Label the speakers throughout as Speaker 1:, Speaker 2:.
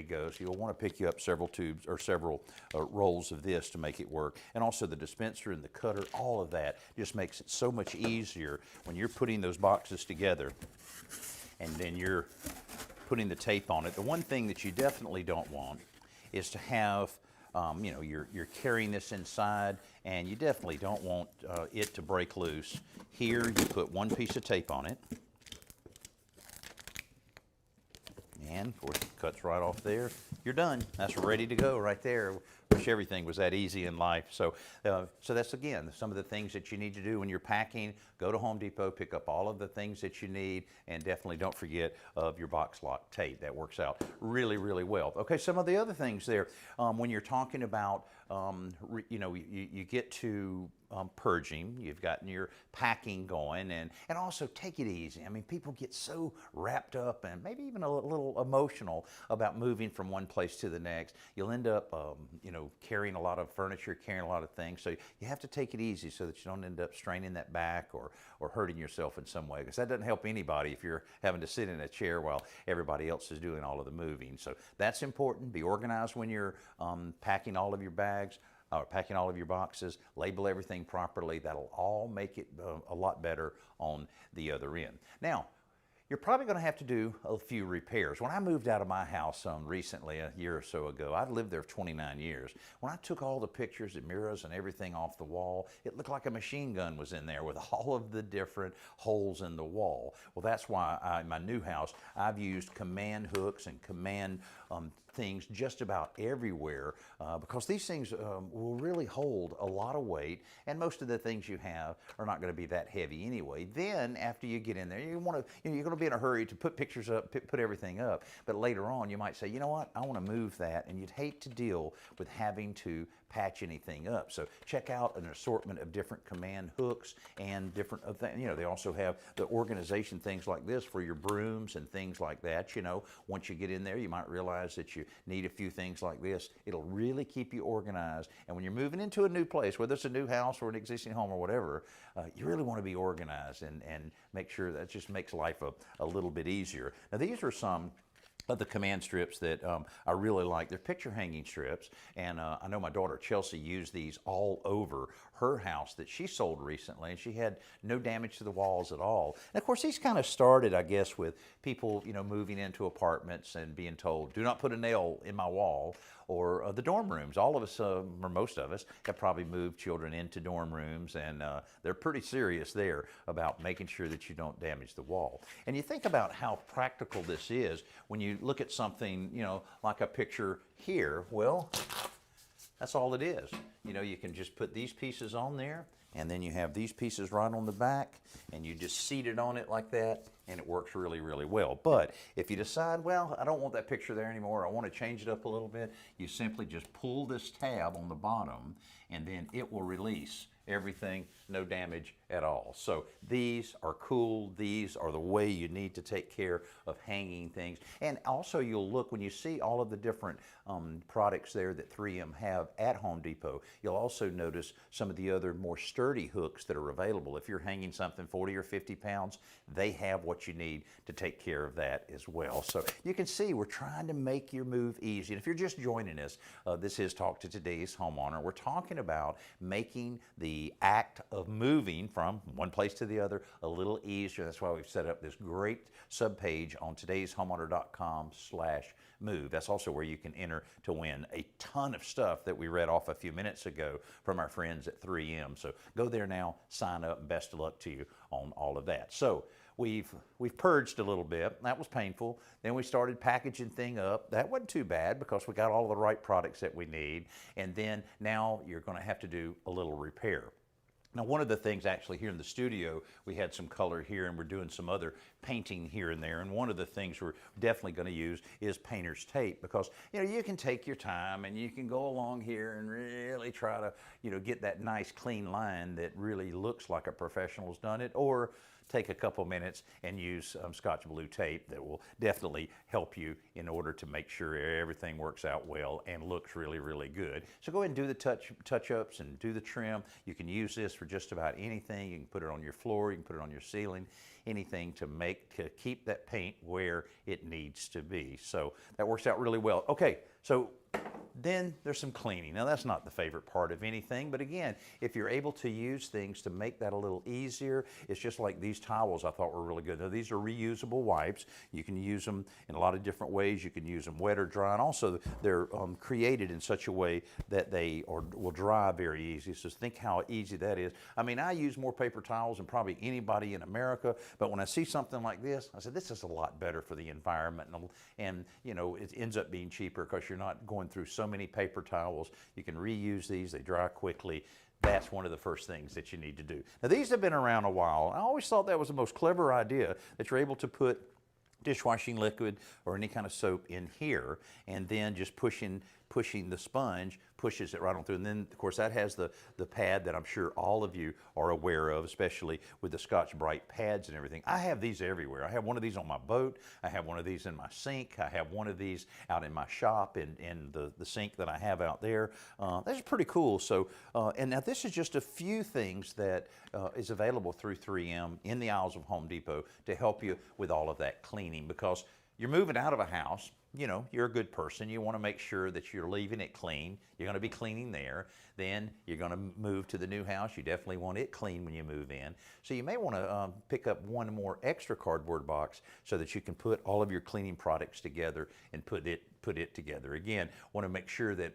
Speaker 1: goes. You'll want to pick you up several tubes or several rolls of this to make it work. And also the dispenser and the cutter, all of that just makes it so much easier when you're putting those boxes together and then you're putting the tape on it. The one thing that you definitely don't want is to have, you know, you're carrying this inside, and you definitely don't want it to break loose. Here you put one piece of tape on it, and of course it cuts right off there. You're done. That's ready to go right there. Wish everything was that easy in life. So that's, again, some of the things that you need to do when you're packing. Go to Home Depot, pick up all of the things that you need, and definitely don't forget of your box lock tape. That works out really, really well. Okay, some of the other things there, when you're talking about, you know, you get to purging, you've gotten your packing going, and also take it easy. I mean, people get so wrapped up and maybe even a little emotional about moving from one place to the next. You'll end up, you know, carrying a lot of furniture, carrying a lot of things. So you have to take it easy so that you don't end up straining that back or hurting yourself in some way, because that doesn't help anybody if you're having to sit in a chair while everybody else is doing all of the moving. So that's important. Be organized when you're packing all of your bags, or packing all of your boxes. Label everything properly. That'll all make it a lot better on the other end. Now, you're probably going to have to do a few repairs. When I moved out of my house recently, a year or so ago, I'd lived there for 29 years. When I took all the pictures and mirrors and everything off the wall, it looked like a machine gun was in there with all of the different holes in the wall. Well, that's why in my new house, I've used command hooks and command things just about everywhere, because these things will really hold a lot of weight, and most of the things you have are not going to be that heavy anyway. Then after you get in there, you want to, you know, you're going to be in a hurry to put pictures up, put everything up, but later on you might say, you know what, I want to move that, and you'd hate to deal with having to patch anything up. So check out an assortment of different command hooks and different, you know, they also have the organization things like this for your brooms and things like that. You know, once you get in there, you might realize that you need a few things like this. It'll really keep you organized. And when you're moving into a new place, whether it's a new house or an existing home or whatever, you really want to be organized and make sure that just makes life a little bit easier. Now, these are some of the command strips that I really like. They're picture hanging strips, and I know my daughter Chelsea used these all over her house that she sold recently, and she had no damage to the walls at all. And of course, these kind of started, I guess, with people, you know, moving into apartments and being told, do not put a nail in my wall, or the dorm rooms. All of us, or most of us, have probably moved children into dorm rooms, and they're pretty serious there about making sure that you don't damage the wall. And you think about how practical this is when you look at something, you know, like a picture here. Well, that's all it is. You know, you can just put these pieces on there, and then you have these pieces right on the back, and you just seat it on it like that, and it works really, really well. But if you decide, well, I don't want that picture there anymore, I want to change it up a little bit, you simply just pull this tab on the bottom, and then it will release everything, no damage at all. So these are cool. These are the way you need to take care of hanging things. And also, you'll look when you see all of the different products there that 3M have at Home Depot, you'll also notice some of the other more sturdy hooks that are available. If you're hanging something 40 or 50 pounds, they have what you need to take care of that as well. So you can see we're trying to make your move easy. And if you're just joining us, this is Talk to Today's Homeowner. We're talking about making the act of moving from one place to the other a little easier. That's why we've set up this great subpage on todayshomeowner.com/move. That's also where you can enter to win a ton of stuff that we read off a few minutes ago from our friends at 3M. So go there now, sign up, and best of luck to you on all of that. So we've purged a little bit. That was painful. Then we started packaging thing up. That wasn't too bad because we got all the right products that we need. And then now you're going to have to do a little repair. Now, one of the things actually here in the studio, we had some color here, and we're doing some other painting here and there. And one of the things we're definitely going to use is painter's tape, because, you know, you can take your time and you can go along here and really try to, you know, get that nice clean line that really looks like a professional's done it, or take a couple minutes and use Scotch Blue tape that will definitely help you in order to make sure everything works out well and looks really, really good. So go ahead and do the touch-ups and do the trim. You can use this for just about anything. You can put it on your floor, you can put it on your ceiling, anything to keep that paint where it needs to be. So that works out really well. Okay, so then there's some cleaning. Now that's not the favorite part of anything, but again, if you're able to use things to make that a little easier, it's just like these towels I thought were really good. Now these are reusable wipes. You can use them in a lot of different ways. You can use them wet or dry, and also they're created in such a way that they will dry very easy. So think how easy that is. I mean, I use more paper towels than probably anybody in America, but when I see something like this, I said, this is a lot better for the environment, and you know, it ends up being cheaper because you're not going through so many paper towels. You can reuse these, they dry quickly. That's one of the first things that you need to do. Now these have been around a while. I always thought that was the most clever idea, that you're able to put dishwashing liquid or any kind of soap in here, and then just pushing the sponge pushes it right on through. And then of course that has the pad that I'm sure all of you are aware of, especially with the Scotch-Brite pads and everything. I have these everywhere. I have one of these on my boat. I have one of these in my sink. I have one of these out in my shop in the sink that I have out there. That's pretty cool. So, and now this is just a few things that is available through 3M in the aisles of Home Depot to help you with all of that cleaning, because you're moving out of a house. You know, you're a good person. You want to make sure that you're leaving it clean. You're going to be cleaning there. Then you're going to move to the new house. You definitely want it clean when you move in. So you may want to pick up one more extra cardboard box so that you can put all of your cleaning products together and put it together. Again, want to make sure that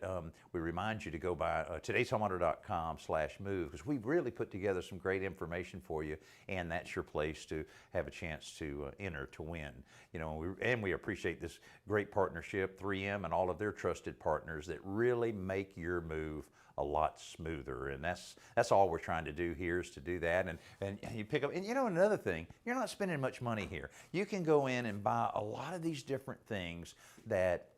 Speaker 1: we remind you to go by todayshomeowner.com/move, because we've really put together some great information for you, and that's your place to have a chance to enter to win. You know, we appreciate this great partnership, 3M and all of their trusted partners that really make your move a lot smoother, and that's all we're trying to do here, is to do that. And you pick up, and you know, another thing, you're not spending much money here. You can go in and buy a lot of these different things that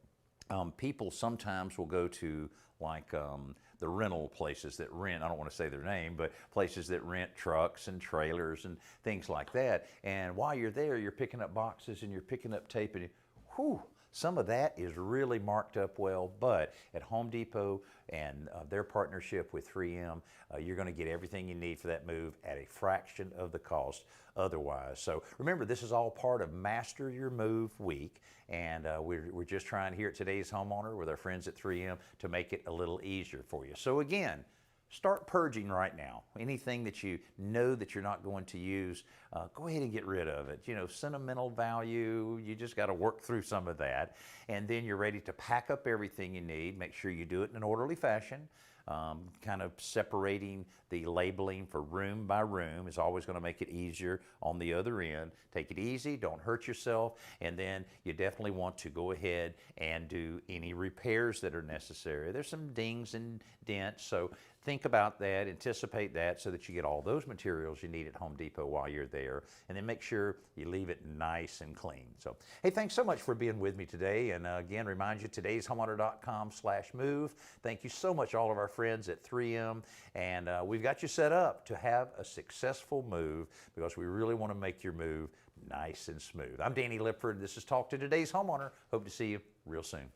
Speaker 1: people sometimes will go to, like the rental places that rent, I don't want to say their name, but places that rent trucks and trailers and things like that. And while you're there, you're picking up boxes and you're picking up tape, and whew, some of that is really marked up well. But at Home Depot and their partnership with 3M, you're going to get everything you need for that move at a fraction of the cost otherwise. So remember, this is all part of Master Your Move Week, and we're just trying here at Today's Homeowner with our friends at 3M to make it a little easier for you. So again, start purging right now. Anything that you know that you're not going to use, go ahead and get rid of it. You know, sentimental value, you just got to work through some of that. And then you're ready to pack up everything you need. Make sure you do it in an orderly fashion. Kind of separating the labeling for room by room is always going to make it easier on the other end. Take it easy, don't hurt yourself, and then you definitely want to go ahead and do any repairs that are necessary. There's some dings and dents, so think about that, anticipate that, so that you get all those materials you need at Home Depot while you're there, and then make sure you leave it nice and clean. So, hey, thanks so much for being with me today, and again, remind you, todayshomeowner.com/move. Thank you so much, all of our friends at 3M, and we've got you set up to have a successful move, because we really want to make your move nice and smooth. I'm Danny Lipford. This is Talk to Today's Homeowner. Hope to see you real soon.